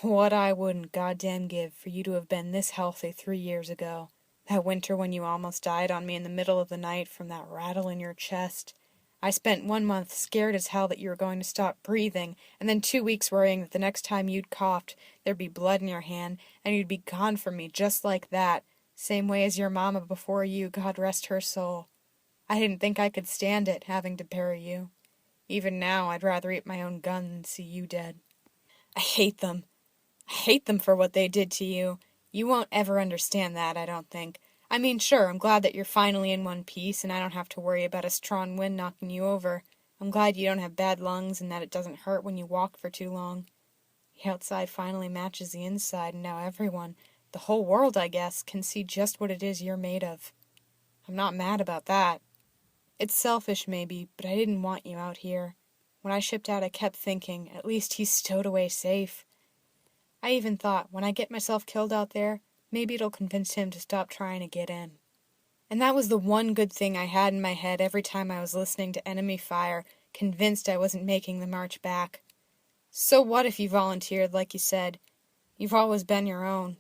What I wouldn't goddamn give for you to have been this healthy 3 years ago. That winter when you almost died on me in the middle of the night from that rattle in your chest. I spent 1 month scared as hell that you were going to stop breathing, and then 2 weeks worrying that the next time you'd coughed, there'd be blood in your hand, and you'd be gone from me just like that, same way as your mama before you, God rest her soul. I didn't think I could stand it, having to bury you. Even now, I'd rather eat my own gun than see you dead. I hate them. I hate them for what they did to you. You won't ever understand that, I don't think. I mean, sure, I'm glad that you're finally in one piece and I don't have to worry about a strong wind knocking you over. I'm glad you don't have bad lungs and that it doesn't hurt when you walk for too long. The outside finally matches the inside and now everyone, the whole world, I guess, can see just what it is you're made of. I'm not mad about that. It's selfish, maybe, but I didn't want you out here. When I shipped out, I kept thinking, at least he's stowed away safe. I even thought, when I get myself killed out there, maybe it'll convince him to stop trying to get in. And that was the one good thing I had in my head every time I was listening to enemy fire, convinced I wasn't making the march back. So what if you volunteered, like you said? You've always been your own.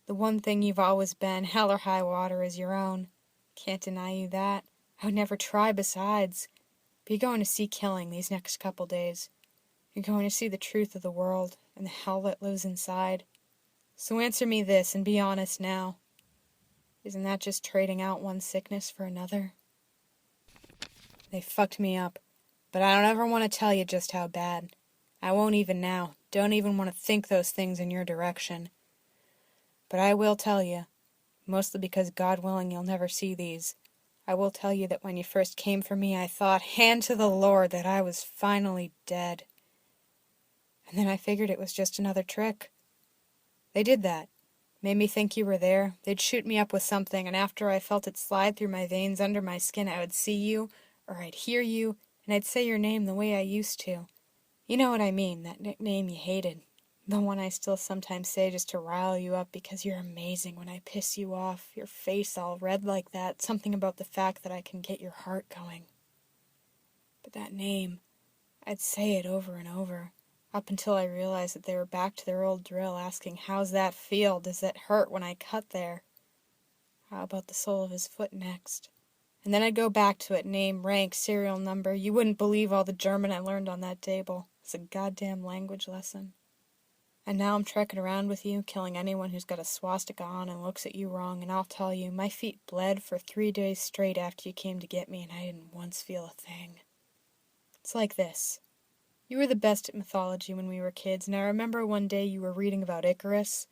The one thing you've always been, hell or high water, is your own. Can't deny you that. I would never try besides. But you're going to see killing these next couple days. You're going to see the truth of the world and the hell that lives inside. So answer me this and be honest now. Isn't that just trading out one sickness for another? They fucked me up, but I don't ever want to tell you just how bad. I won't even now. Don't even want to think those things in your direction. But I will tell you, mostly because God willing you'll never see these. I will tell you that when you first came for me, I thought, hand to the Lord, that I was finally dead. And then I figured it was just another trick. They did that. Made me think you were there. They'd shoot me up with something, and after I felt it slide through my veins under my skin, I would see you, or I'd hear you, and I'd say your name the way I used to. You know what I mean, that nickname you hated. The one I still sometimes say just to rile you up because you're amazing when I piss you off, your face all red like that, something about the fact that I can get your heart going. But that name, I'd say it over and over, up until I realized that they were back to their old drill, asking, how's that feel? Does that hurt when I cut there? How about the sole of his foot next? And then I'd go back to it, name, rank, serial number. You wouldn't believe all the German I learned on that table. It's a goddamn language lesson. And now I'm trekking around with you, killing anyone who's got a swastika on and looks at you wrong, and I'll tell you, my feet bled for 3 days straight after you came to get me, and I didn't once feel a thing. It's like this. You were the best at mythology when we were kids, and I remember one day you were reading about Icarus.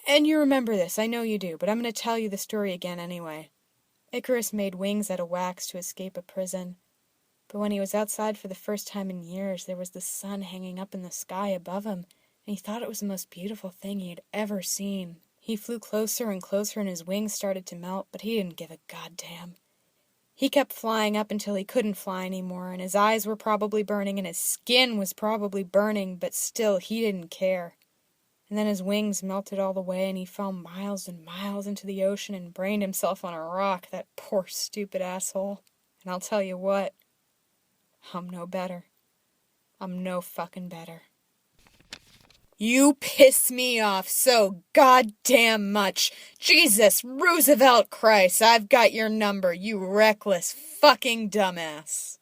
And you remember this, I know you do, but I'm going to tell you the story again anyway. Icarus made wings out of wax to escape a prison. But when he was outside for the first time in years, there was the sun hanging up in the sky above him, and he thought it was the most beautiful thing he had ever seen. He flew closer and closer and his wings started to melt, but he didn't give a goddamn. He kept flying up until he couldn't fly anymore, and his eyes were probably burning and his skin was probably burning, but still he didn't care. And then his wings melted all the way and he fell miles and miles into the ocean and brained himself on a rock, that poor stupid asshole. And I'll tell you what, I'm no better. I'm no fucking better. You piss me off so goddamn much. Jesus, Roosevelt Christ, I've got your number, you reckless fucking dumbass.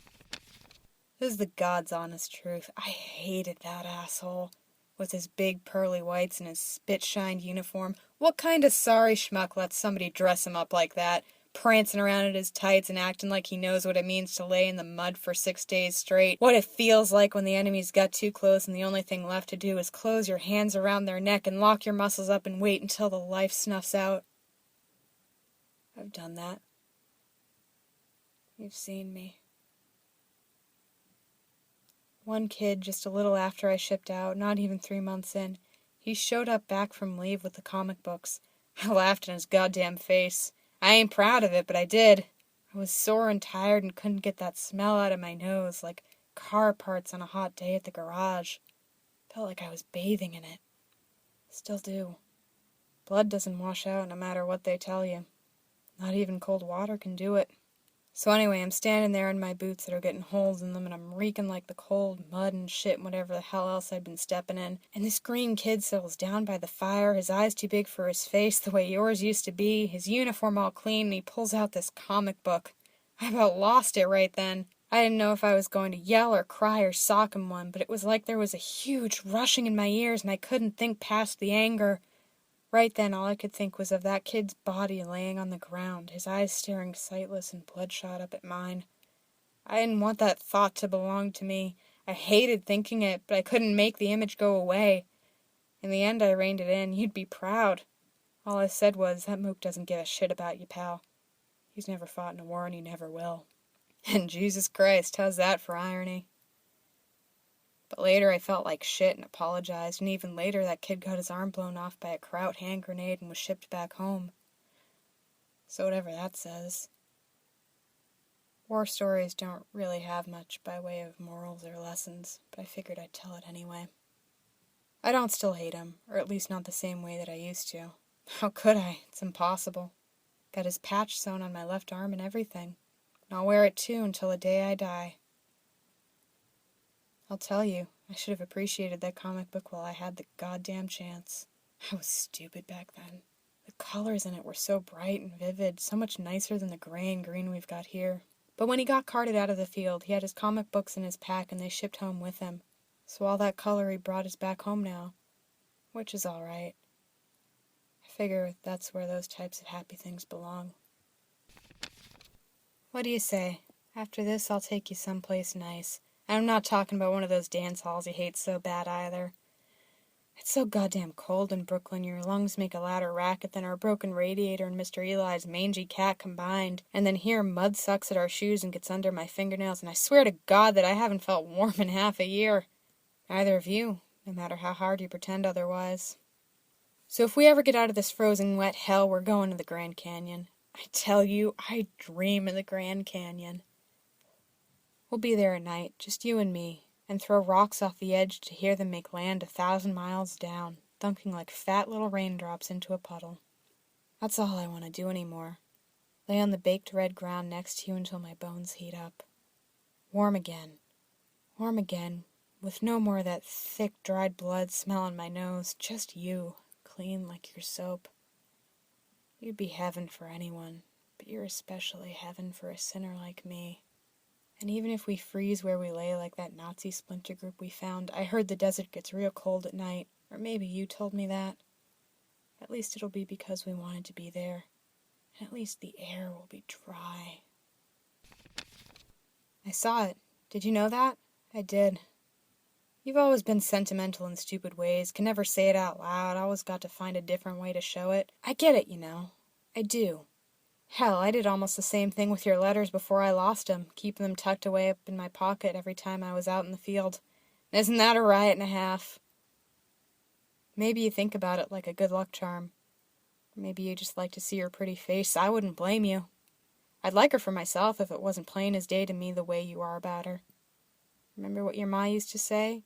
This is the God's honest truth. I hated that asshole. With his big pearly whites and his spit-shined uniform. What kind of sorry schmuck lets somebody dress him up like that? Prancing around in his tights and acting like he knows what it means to lay in the mud for 6 days straight. What it feels like when the enemy's got too close and the only thing left to do is close your hands around their neck and lock your muscles up and wait until the life snuffs out. I've done that. You've seen me. One kid, just a little after I shipped out, not even 3 months in, he showed up back from leave with the comic books. I laughed in his goddamn face. I ain't proud of it, but I did. I was sore and tired and couldn't get that smell out of my nose, like car parts on a hot day at the garage. Felt like I was bathing in it. Still do. Blood doesn't wash out no matter what they tell you. Not even cold water can do it. So anyway, I'm standing there in my boots that are getting holes in them, and I'm reeking like the cold mud and shit and whatever the hell else I'd been stepping in. And this green kid settles down by the fire, his eyes too big for his face the way yours used to be, his uniform all clean, and he pulls out this comic book. I about lost it right then. I didn't know if I was going to yell or cry or sock him one, but it was like there was a huge rushing in my ears, and I couldn't think past the anger. Right then, all I could think was of that kid's body laying on the ground, his eyes staring sightless and bloodshot up at mine. I didn't want that thought to belong to me. I hated thinking it, but I couldn't make the image go away. In the end, I reined it in. You'd be proud. All I said was, that mook doesn't give a shit about you, pal. He's never fought in a war, and he never will. And Jesus Christ, how's that for irony? But later I felt like shit and apologized, and even later that kid got his arm blown off by a Kraut hand grenade and was shipped back home. So whatever that says. War stories don't really have much by way of morals or lessons, but I figured I'd tell it anyway. I don't still hate him, or at least not the same way that I used to. How could I? It's impossible. Got his patch sewn on my left arm and everything. And I'll wear it too until the day I die. I'll tell you, I should have appreciated that comic book while I had the goddamn chance. I was stupid back then. The colors in it were so bright and vivid, so much nicer than the gray and green we've got here. But when he got carted out of the field, he had his comic books in his pack and they shipped home with him. So all that color he brought is back home now, which is all right. I figure that's where those types of happy things belong. What do you say? After this, I'll take you someplace nice. And I'm not talking about one of those dance halls you hate so bad either. It's so goddamn cold in Brooklyn, your lungs make a louder racket than our broken radiator and Mr. Eli's mangy cat combined. And then here mud sucks at our shoes and gets under my fingernails, and I swear to God that I haven't felt warm in half a year. Neither of you, no matter how hard you pretend otherwise. So if we ever get out of this frozen wet hell, we're going to the Grand Canyon. I tell you, I dream of the Grand Canyon. We'll be there at night, just you and me, and throw rocks off the edge to hear them make land 1,000 miles down, dunking like fat little raindrops into a puddle. That's all I want to do anymore. Lay on the baked red ground next to you until my bones heat up. Warm again, with no more of that thick, dried blood smell on my nose, just you, clean like your soap. You'd be heaven for anyone, but you're especially heaven for a sinner like me. And even if we freeze where we lay like that Nazi splinter group we found, I heard the desert gets real cold at night, or maybe you told me that. At least it'll be because we wanted to be there, and at least the air will be dry. I saw it. Did you know that? I did. You've always been sentimental in stupid ways, can never say it out loud, always got to find a different way to show it. I get it, you know. I do. Hell, I did almost the same thing with your letters before I lost them, keeping them tucked away up in my pocket every time I was out in the field. Isn't that a riot and a half? Maybe you think about it like a good luck charm. Or maybe you just like to see her pretty face. I wouldn't blame you. I'd like her for myself if it wasn't plain as day to me the way you are about her. Remember what your ma used to say?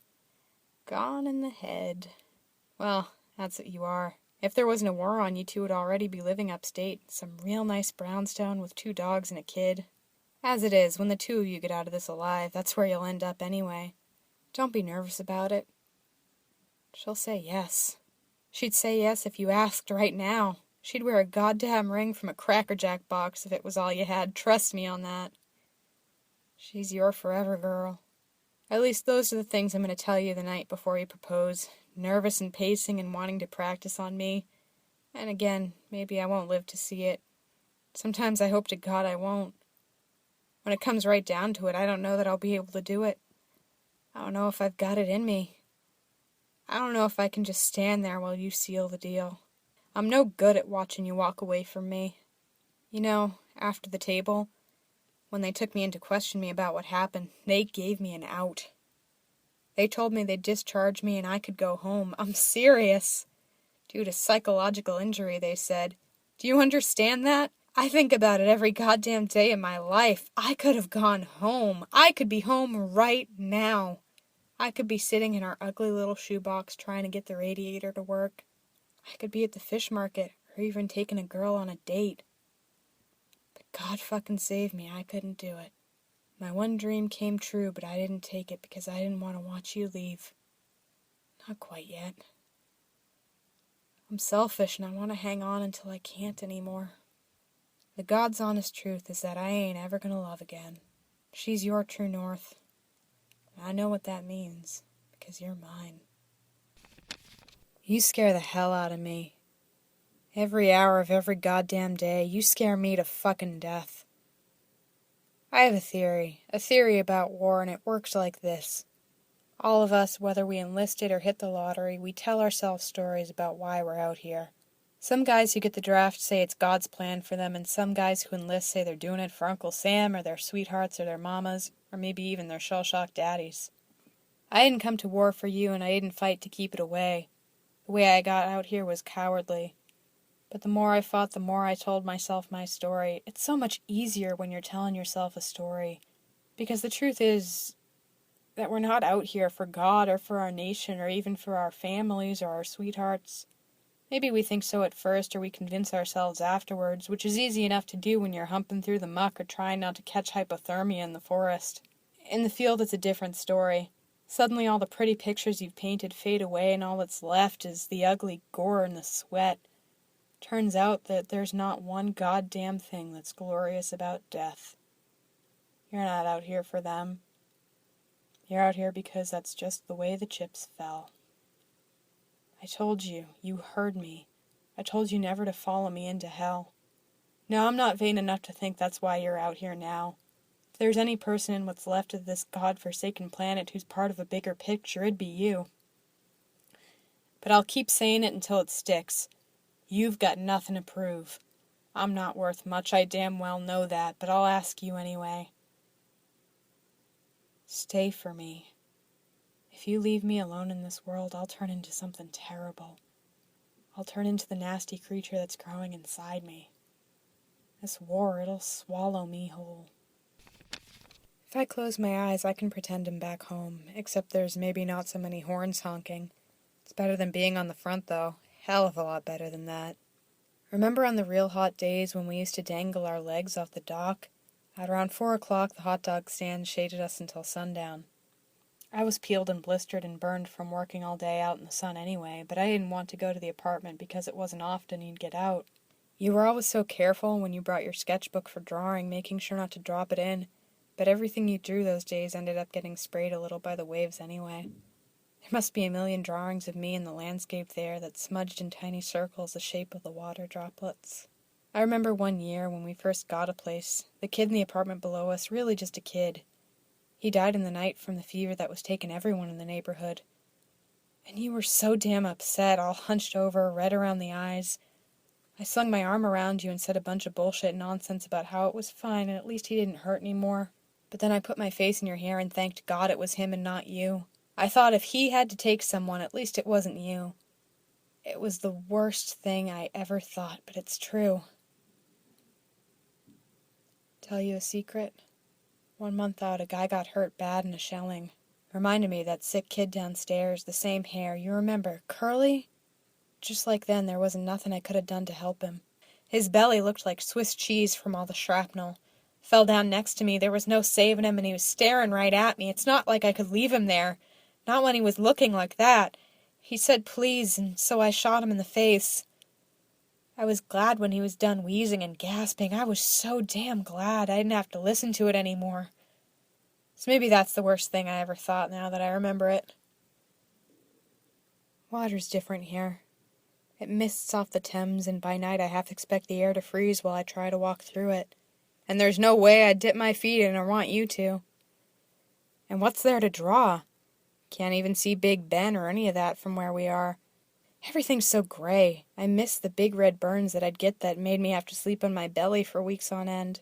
Gone in the head. Well, that's what you are. If there wasn't a war on, you two would already be living upstate, some real nice brownstone with 2 dogs and a kid. As it is, when the 2 of you get out of this alive, that's where you'll end up anyway. Don't be nervous about it. She'll say yes. She'd say yes if you asked right now. She'd wear a goddamn ring from a Cracker Jack box if it was all you had. Trust me on that. She's your forever girl. At least those are the things I'm going to tell you the night before you propose. Nervous and pacing and wanting to practice on me. And again, maybe I won't live to see it. Sometimes I hope to God I won't. When it comes right down to it, I don't know that I'll be able to do it. I don't know if I've got it in me. I don't know if I can just stand there while you seal the deal. I'm no good at watching you walk away from me. You know, after the table, when they took me in to question me about what happened, they gave me an out. They told me they'd discharge me and I could go home. I'm serious. Due to psychological injury, they said. Do you understand that? I think about it every goddamn day of my life. I could have gone home. I could be home right now. I could be sitting in our ugly little shoebox trying to get the radiator to work. I could be at the fish market or even taking a girl on a date. But God fucking save me, I couldn't do it. My one dream came true, but I didn't take it because I didn't want to watch you leave. Not quite yet. I'm selfish and I want to hang on until I can't anymore. The God's honest truth is that I ain't ever gonna love again. She's your true north. And I know what that means, because you're mine. You scare the hell out of me. Every hour of every goddamn day, you scare me to fucking death. I have a theory about war, and it works like this. All of us, whether we enlisted or hit the lottery, we tell ourselves stories about why we're out here. Some guys who get the draft say it's God's plan for them, and some guys who enlist say they're doing it for Uncle Sam or their sweethearts or their mamas, or maybe even their shell-shocked daddies. I didn't come to war for you, and I didn't fight to keep it away. The way I got out here was cowardly. But the more I fought, the more I told myself my story. It's so much easier when you're telling yourself a story. Because the truth is that we're not out here for God or for our nation or even for our families or our sweethearts. Maybe we think so at first, or we convince ourselves afterwards, which is easy enough to do when you're humping through the muck or trying not to catch hypothermia in the forest. In the field, it's a different story. Suddenly all the pretty pictures you've painted fade away, and all that's left is the ugly gore and the sweat. Turns out that there's not one goddamn thing that's glorious about death. You're not out here for them. You're out here because that's just the way the chips fell. I told you. You heard me. I told you never to follow me into hell. No, I'm not vain enough to think that's why you're out here now. If there's any person in what's left of this God-forsaken planet who's part of a bigger picture, it'd be you. But I'll keep saying it until it sticks. You've got nothing to prove. I'm not worth much, I damn well know that, but I'll ask you anyway. Stay for me. If you leave me alone in this world, I'll turn into something terrible. I'll turn into the nasty creature that's growing inside me. This war, it'll swallow me whole. If I close my eyes, I can pretend I'm back home, except there's maybe not so many horns honking. It's better than being on the front, though. Hell of a lot better than that. Remember on the real hot days when we used to dangle our legs off the dock? At around 4 o'clock, the hot dog stand shaded us until sundown. I was peeled and blistered and burned from working all day out in the sun anyway, but I didn't want to go to the apartment because it wasn't often you'd get out. You were always so careful when you brought your sketchbook for drawing, making sure not to drop it in, but everything you drew those days ended up getting sprayed a little by the waves anyway. There must be a million drawings of me in the landscape there that smudged in tiny circles the shape of the water droplets. I remember one year when we first got a place, the kid in the apartment below us, really just a kid. He died in the night from the fever that was taking everyone in the neighborhood. And you were so damn upset, all hunched over, red around the eyes. I slung my arm around you and said a bunch of bullshit nonsense about how it was fine and at least he didn't hurt anymore. But then I put my face in your hair and thanked God it was him and not you. I thought if he had to take someone, at least it wasn't you. It was the worst thing I ever thought, but it's true. Tell you a secret? 1 month out, a guy got hurt bad in a shelling. Reminded me of that sick kid downstairs, the same hair, you remember, curly? Just like then, there wasn't nothing I could have done to help him. His belly looked like Swiss cheese from all the shrapnel. Fell down next to me, there was no saving him, and he was staring right at me. It's not like I could leave him there. Not when he was looking like that. He said please, and so I shot him in the face. I was glad when he was done wheezing and gasping. I was so damn glad I didn't have to listen to it anymore. So maybe that's the worst thing I ever thought now that I remember it. Water's different here. It mists off the Thames, and by night I half expect the air to freeze while I try to walk through it. And there's no way I'd dip my feet in or want you to. And what's there to draw? Can't even see Big Ben or any of that from where we are. Everything's so gray. I miss the big red burns that I'd get that made me have to sleep on my belly for weeks on end.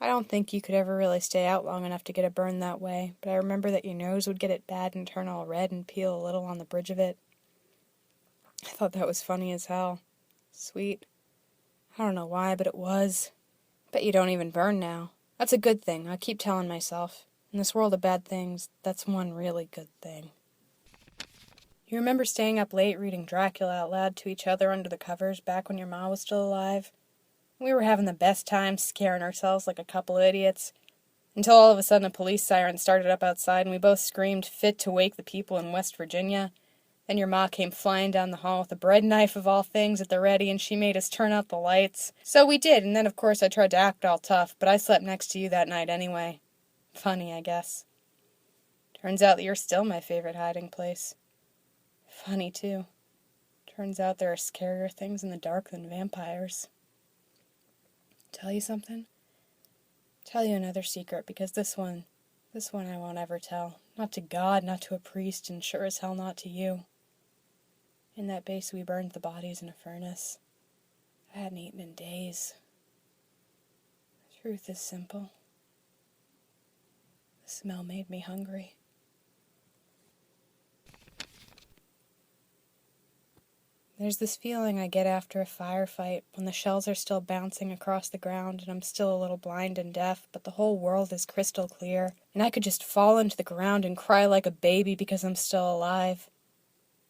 I don't think you could ever really stay out long enough to get a burn that way, but I remember that your nose would get it bad and turn all red and peel a little on the bridge of it. I thought that was funny as hell. Sweet. I don't know why, but it was. Bet you don't even burn now. That's a good thing, I keep telling myself. In this world of bad things, that's one really good thing. You remember staying up late reading Dracula out loud to each other under the covers back when your ma was still alive? We were having the best time scaring ourselves like a couple of idiots, until all of a sudden a police siren started up outside and we both screamed fit to wake the people in West Virginia. Then your ma came flying down the hall with a bread knife of all things at the ready, and she made us turn out the lights. So we did, and then of course I tried to act all tough, but I slept next to you that night anyway. Funny, I guess. Turns out that you're still my favorite hiding place. Funny, too. Turns out there are scarier things in the dark than vampires. Tell you something? Tell you another secret, because this one I won't ever tell. Not to God, not to a priest, and sure as hell not to you. In that base we burned the bodies in a furnace. I hadn't eaten in days. The truth is simple. The smell made me hungry. There's this feeling I get after a firefight, when the shells are still bouncing across the ground and I'm still a little blind and deaf, but the whole world is crystal clear, and I could just fall into the ground and cry like a baby because I'm still alive.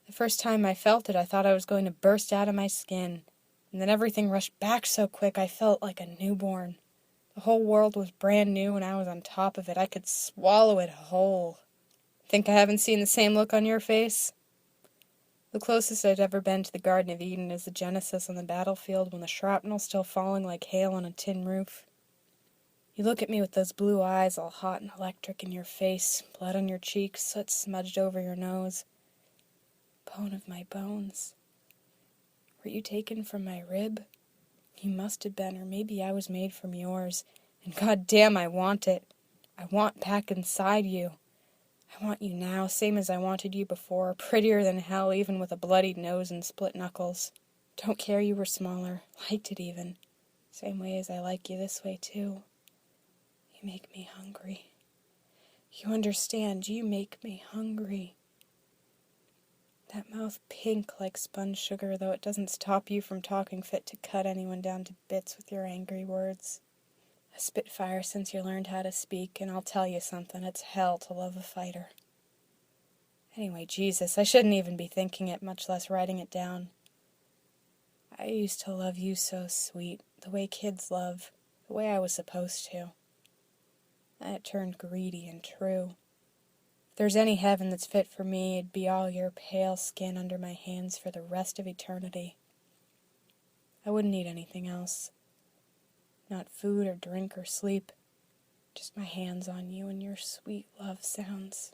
The first time I felt it, I thought I was going to burst out of my skin, and then everything rushed back so quick I felt like a newborn. The whole world was brand new and I was on top of it. I could swallow it whole. Think I haven't seen the same look on your face? The closest I'd ever been to the Garden of Eden is the Genesis on the battlefield when the shrapnel's still falling like hail on a tin roof. You look at me with those blue eyes all hot and electric in your face, blood on your cheeks, soot smudged over your nose. Bone of my bones. Were you taken from my rib? You must have been, or maybe I was made from yours. And goddamn, I want it. I want back inside you. I want you now, same as I wanted you before, prettier than hell, even with a bloodied nose and split knuckles. Don't care you were smaller, liked it even. Same way as I like you this way, too. You make me hungry. You understand, you make me hungry. That mouth pink like spun sugar, though it doesn't stop you from talking fit to cut anyone down to bits with your angry words. A spitfire since you learned how to speak, and I'll tell you something, it's hell to love a fighter. Anyway, Jesus, I shouldn't even be thinking it, much less writing it down. I used to love you so sweet, the way kids love, the way I was supposed to. And it turned greedy and true. If there's any heaven that's fit for me, it'd be all your pale skin under my hands for the rest of eternity. I wouldn't need anything else. Not food or drink or sleep. Just my hands on you and your sweet love sounds.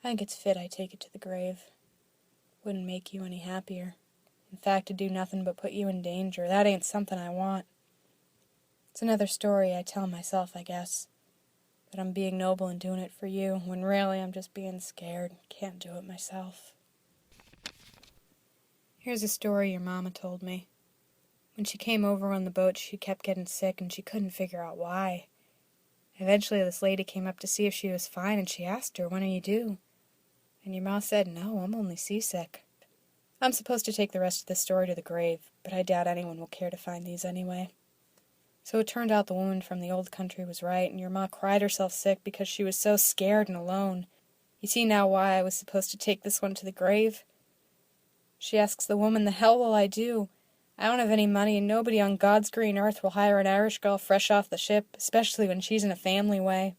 I think it's fit I take it to the grave. Wouldn't make you any happier. In fact, it'd do nothing but put you in danger. That ain't something I want. It's another story I tell myself, I guess. That I'm being noble and doing it for you, when really I'm just being scared. Can't do it myself. Here's a story your mama told me. When she came over on the boat, she kept getting sick and she couldn't figure out why. Eventually this lady came up to see if she was fine, and she asked her, "When are you due?" And your ma said, "No, I'm only seasick." I'm supposed to take the rest of this story to the grave, but I doubt anyone will care to find these anyway. So it turned out the woman from the old country was right, and your ma cried herself sick because she was so scared and alone. You see now why I was supposed to take this one to the grave? She asks the woman, "The hell will I do? I don't have any money, and nobody on God's green earth will hire an Irish girl fresh off the ship, especially when she's in a family way."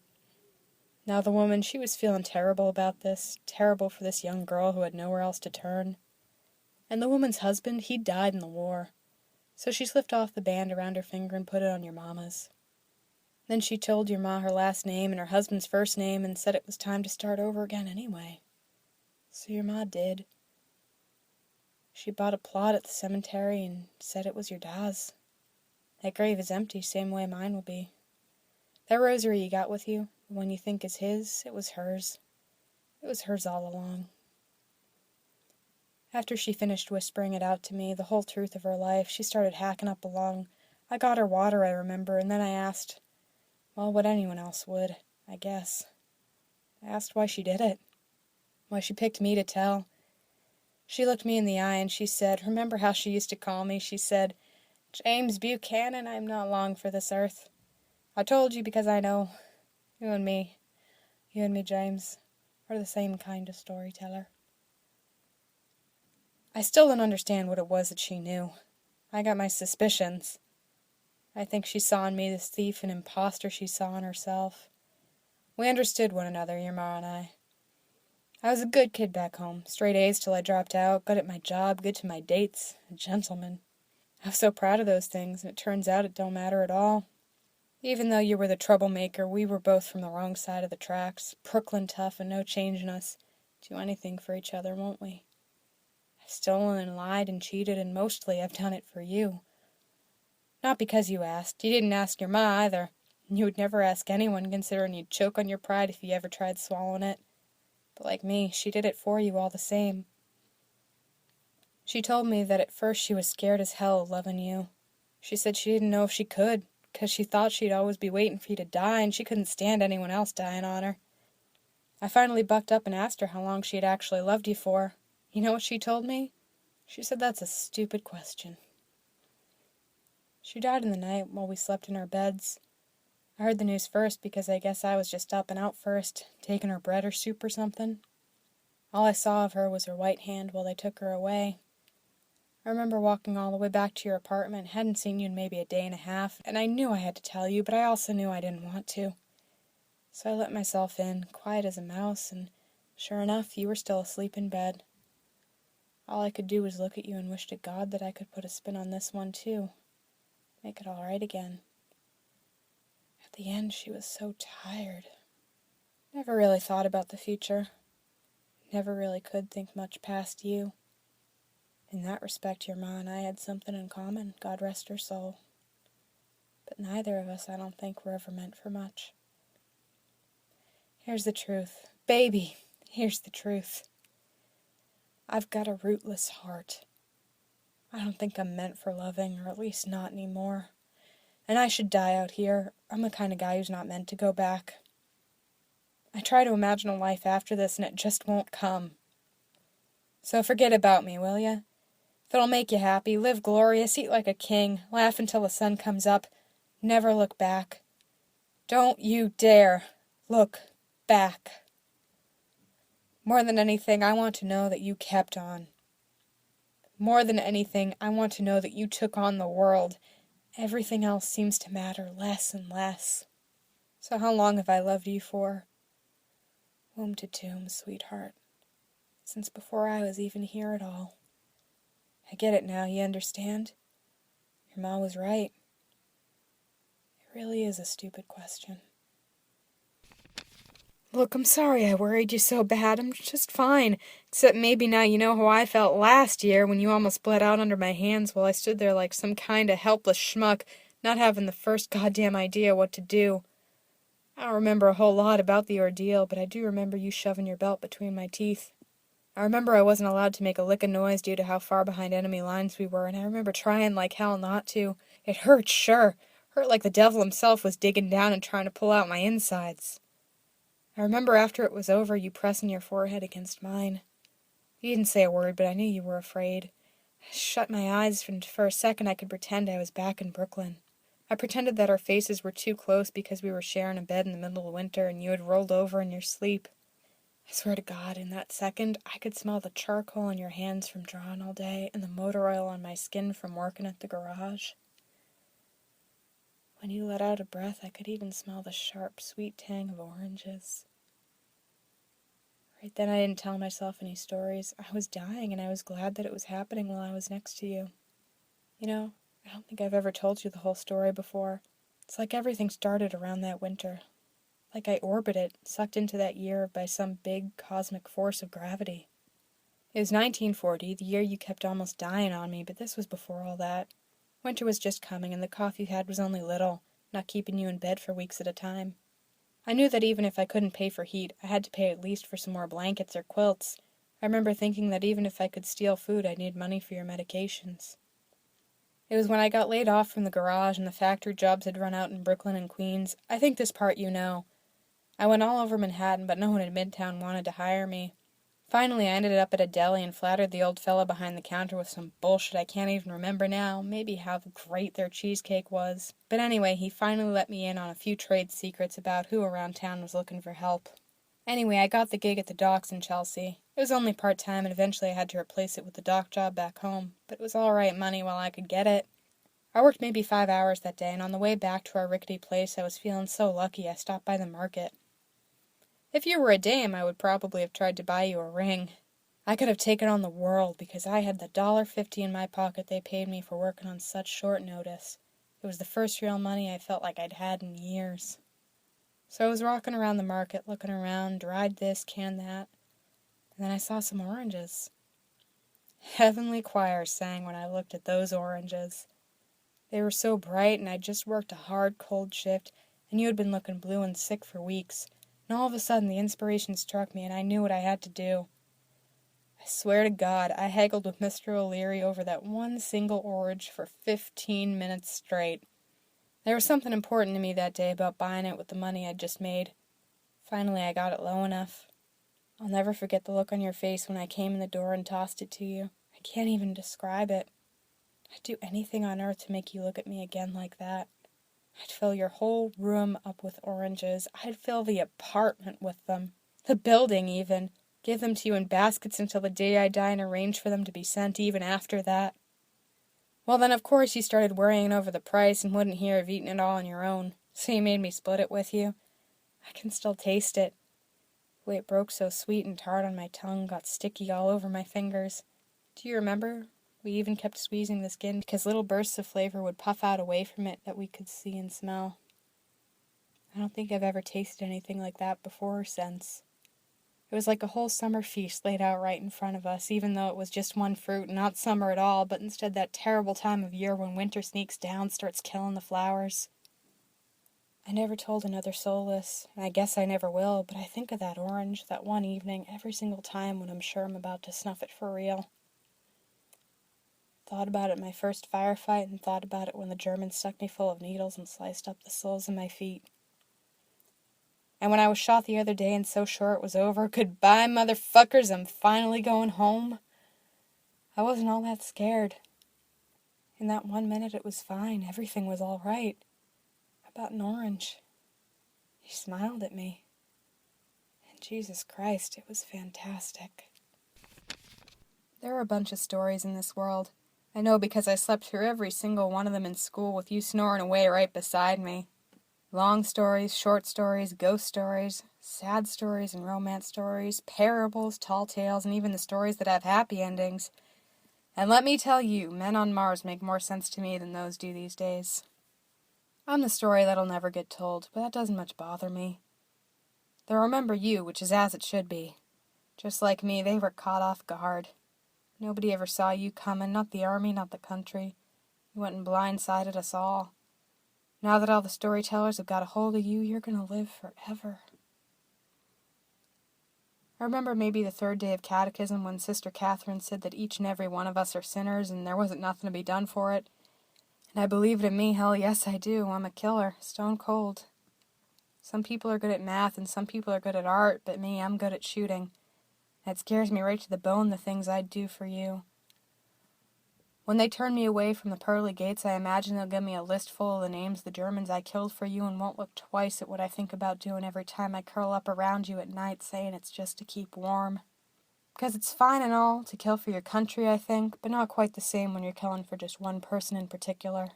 Now the woman, she was feeling terrible about this, terrible for this young girl who had nowhere else to turn. And the woman's husband, he died in the war. So she slipped off the band around her finger and put it on your mama's. Then she told your ma her last name and her husband's first name and said it was time to start over again anyway. So your ma did. She bought a plot at the cemetery and said it was your da's. That grave is empty, same way mine will be. That rosary you got with you, the one you think is his, it was hers. It was hers all along. After she finished whispering it out to me, the whole truth of her life, she started hacking up a lung. I got her water, I remember, and then I asked, well, what anyone else would, I guess. I asked why she did it. Why she picked me to tell. She looked me in the eye and she said, remember how she used to call me? She said, "James Buchanan, I'm not long for this earth. I told you because I know you and me, James, are the same kind of storyteller." I still don't understand what it was that she knew. I got my suspicions. I think she saw in me this thief and imposter she saw in herself. We understood one another, your ma and I. I was a good kid back home, straight A's till I dropped out, good at my job, good to my dates, a gentleman. I was so proud of those things, and it turns out it don't matter at all. Even though you were the troublemaker, we were both from the wrong side of the tracks, Brooklyn tough and no changing us. Do anything for each other, won't we? I've stolen and lied and cheated, and mostly I've done it for you. Not because you asked. You didn't ask your ma either. You would never ask anyone, considering you'd choke on your pride if you ever tried swallowing it. But like me, she did it for you all the same. She told me that at first she was scared as hell of loving you. She said she didn't know if she could, 'cause she thought she'd always be waiting for you to die, and she couldn't stand anyone else dying on her. I finally bucked up and asked her how long she had actually loved you for. You know what she told me? She said that's a stupid question. She died in the night while we slept in our beds. I heard the news first because I guess I was just up and out first, taking her bread or soup or something. All I saw of her was her white hand while they took her away. I remember walking all the way back to your apartment, hadn't seen you in maybe a day and a half, and I knew I had to tell you, but I also knew I didn't want to. So I let myself in, quiet as a mouse, and sure enough, you were still asleep in bed. All I could do was look at you and wish to God that I could put a spin on this one too. Make it all right again. At the end, she was so tired. Never really thought about the future. Never really could think much past you. In that respect, your ma and I had something in common, God rest her soul. But neither of us, I don't think, were ever meant for much. Here's the truth. Baby, here's the truth. I've got a rootless heart. I don't think I'm meant for loving, or at least not anymore. And I should die out here. I'm the kind of guy who's not meant to go back. I try to imagine a life after this, and it just won't come. So forget about me, will ya? If it'll make you happy, live glorious, eat like a king, laugh until the sun comes up, never look back. Don't you dare look back. More than anything, I want to know that you kept on. More than anything, I want to know that you took on the world. Everything else seems to matter less and less. So how long have I loved you for? Womb to tomb, sweetheart. Since before I was even here at all. I get it now, you understand? Your ma was right. It really is a stupid question. Look, I'm sorry I worried you so bad. I'm just fine. Except maybe now you know how I felt last year when you almost bled out under my hands while I stood there like some kind of helpless schmuck, not having the first goddamn idea what to do. I don't remember a whole lot about the ordeal, but I do remember you shoving your belt between my teeth. I remember I wasn't allowed to make a lick of noise due to how far behind enemy lines we were, and I remember trying like hell not to. It hurt, sure. Hurt like the devil himself was digging down and trying to pull out my insides. I remember after it was over, you pressing your forehead against mine. You didn't say a word, but I knew you were afraid. I shut my eyes, and for a second I could pretend I was back in Brooklyn. I pretended that our faces were too close because we were sharing a bed in the middle of winter and you had rolled over in your sleep. I swear to God, in that second, I could smell the charcoal on your hands from drawing all day and the motor oil on my skin from working at the garage. When you let out a breath, I could even smell the sharp, sweet tang of oranges. Right then, I didn't tell myself any stories. I was dying, and I was glad that it was happening while I was next to you. You know, I don't think I've ever told you the whole story before. It's like everything started around that winter. Like I orbited, sucked into that year by some big cosmic force of gravity. It was 1940, the year you kept almost dying on me, but this was before all that. Winter was just coming, and the cough you had was only little, not keeping you in bed for weeks at a time. I knew that even if I couldn't pay for heat, I had to pay at least for some more blankets or quilts. I remember thinking that even if I could steal food, I'd need money for your medications. It was when I got laid off from the garage and the factory jobs had run out in Brooklyn and Queens. I think this part you know. I went all over Manhattan, but no one in Midtown wanted to hire me. Finally, I ended up at a deli and flattered the old fella behind the counter with some bullshit I can't even remember now, maybe how great their cheesecake was. But anyway, he finally let me in on a few trade secrets about who around town was looking for help. Anyway, I got the gig at the docks in Chelsea. It was only part-time, and eventually I had to replace it with the dock job back home, but it was all right money while I could get it. I worked maybe 5 hours that day, and on the way back to our rickety place, I was feeling so lucky I stopped by the market. If you were a dame, I would probably have tried to buy you a ring. I could have taken on the world, because I had the $1.50 in my pocket they paid me for working on such short notice. It was the first real money I felt like I'd had in years. So I was walking around the market, looking around, dried this, canned that, and then I saw some oranges. Heavenly Choir sang when I looked at those oranges. They were so bright, and I'd just worked a hard, cold shift, and you had been looking blue and sick for weeks, and all of a sudden the inspiration struck me, and I knew what I had to do. I swear to God, I haggled with Mr. O'Leary over that one single orange for 15 minutes straight. There was something important to me that day about buying it with the money I'd just made. Finally, I got it low enough. I'll never forget the look on your face when I came in the door and tossed it to you. I can't even describe it. I'd do anything on earth to make you look at me again like that. I'd fill your whole room up with oranges. I'd fill the apartment with them. The building, even. Give them to you in baskets until the day I die and arrange for them to be sent even after that. Well, then, of course, you started worrying over the price and wouldn't hear of eating it all on your own, so you made me split it with you. I can still taste it. The way it broke so sweet and tart on my tongue, got sticky all over my fingers. Do you remember? We even kept squeezing the skin because little bursts of flavor would puff out away from it that we could see and smell. I don't think I've ever tasted anything like that before or since. It was like a whole summer feast laid out right in front of us, even though it was just one fruit, not summer at all, but instead that terrible time of year when winter sneaks down, starts killing the flowers. I never told another soul this, and I guess I never will, but I think of that orange, that one evening, every single time when I'm sure I'm about to snuff it for real. Thought about it in my first firefight, and thought about it when the Germans stuck me full of needles and sliced up the soles of my feet. And when I was shot the other day and so sure it was over, goodbye, motherfuckers, I'm finally going home. I wasn't all that scared. In that 1 minute it was fine, everything was all right. About an orange. He smiled at me. And Jesus Christ, it was fantastic. There are a bunch of stories in this world. I know because I slept through every single one of them in school with you snoring away right beside me. Long stories, short stories, ghost stories, sad stories and romance stories, parables, tall tales, and even the stories that have happy endings. And let me tell you, men on Mars make more sense to me than those do these days. I'm the story that'll never get told, but that doesn't much bother me. They'll remember you, which is as it should be. Just like me, they were caught off guard. Nobody ever saw you coming, not the army, not the country. You went and blindsided us all. Now that all the storytellers have got a hold of you, you're going to live forever. I remember maybe the third day of catechism when Sister Catherine said that each and every one of us are sinners and there wasn't nothing to be done for it. And I believe it in me, hell yes I do. I'm a killer, stone cold. Some people are good at math and some people are good at art, but me, I'm good at shooting. And it scares me right to the bone, the things I'd do for you. When they turn me away from the pearly gates, I imagine they'll give me a list full of the names of the Germans I killed for you and won't look twice at what I think about doing every time I curl up around you at night saying it's just to keep warm. Because it's fine and all to kill for your country, I think, but not quite the same when you're killing for just one person in particular.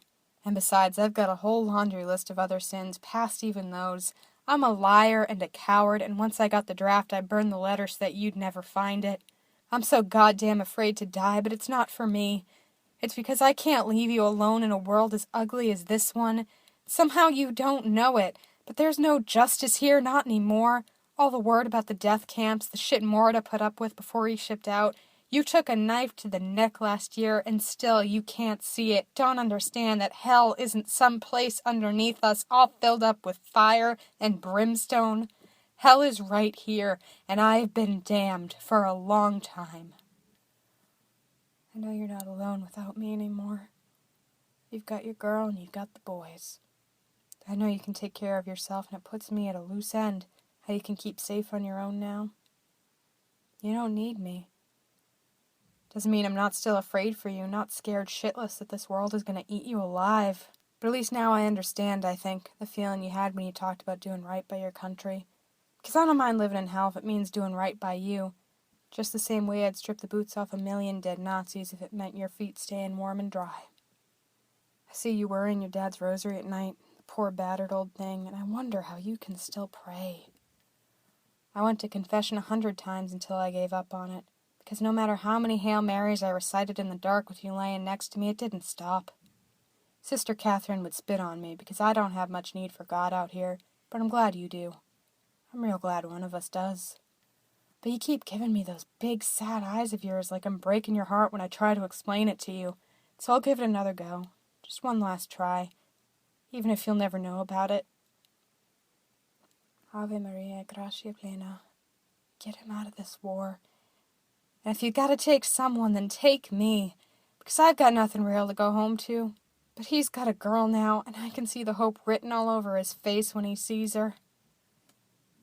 And besides, I've got a whole laundry list of other sins, past even those. I'm a liar and a coward, and once I got the draft, I burned the letter so that you'd never find it. I'm so goddamn afraid to die, but it's not for me. It's because I can't leave you alone in a world as ugly as this one. Somehow you don't know it, but there's no justice here, not anymore. All the word about the death camps, the shit Morita put up with before he shipped out. You took a knife to the neck last year, and still you can't see it. Don't understand that hell isn't some place underneath us, all filled up with fire and brimstone. Hell is right here, and I've been damned for a long time. I know you're not alone without me anymore. You've got your girl and you've got the boys. I know you can take care of yourself, and it puts me at a loose end, how you can keep safe on your own now. You don't need me. Doesn't mean I'm not still afraid for you, not scared shitless that this world is going to eat you alive. But at least now I understand, I think, the feeling you had when you talked about doing right by your country. Because I don't mind living in hell if it means doing right by you. Just the same way I'd strip the boots off 1,000,000 dead Nazis if it meant your feet staying warm and dry. I see you worrying your dad's rosary at night, the poor battered old thing, and I wonder how you can still pray. I went to confession 100 times until I gave up on it, because no matter how many Hail Marys I recited in the dark with you laying next to me, it didn't stop. Sister Catherine would spit on me because I don't have much need for God out here, but I'm glad you do. I'm real glad one of us does. But you keep giving me those big, sad eyes of yours like I'm breaking your heart when I try to explain it to you, so I'll give it another go. Just one last try, even if you'll never know about it. Ave Maria, gratia plena. Get him out of this war. And if you gotta take someone, then take me, because I've got nothing real to go home to. But he's got a girl now, and I can see the hope written all over his face when he sees her.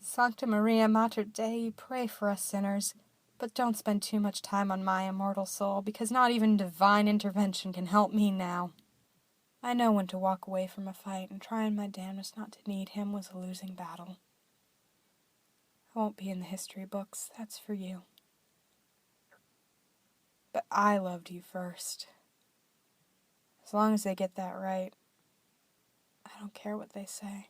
Sancta Maria Mater Dei, pray for us sinners, but don't spend too much time on my immortal soul, because not even divine intervention can help me now. I know when to walk away from a fight, and trying my damnedest not to need him was a losing battle. I won't be in the history books, that's for you. But I loved you first. As long as they get that right, I don't care what they say.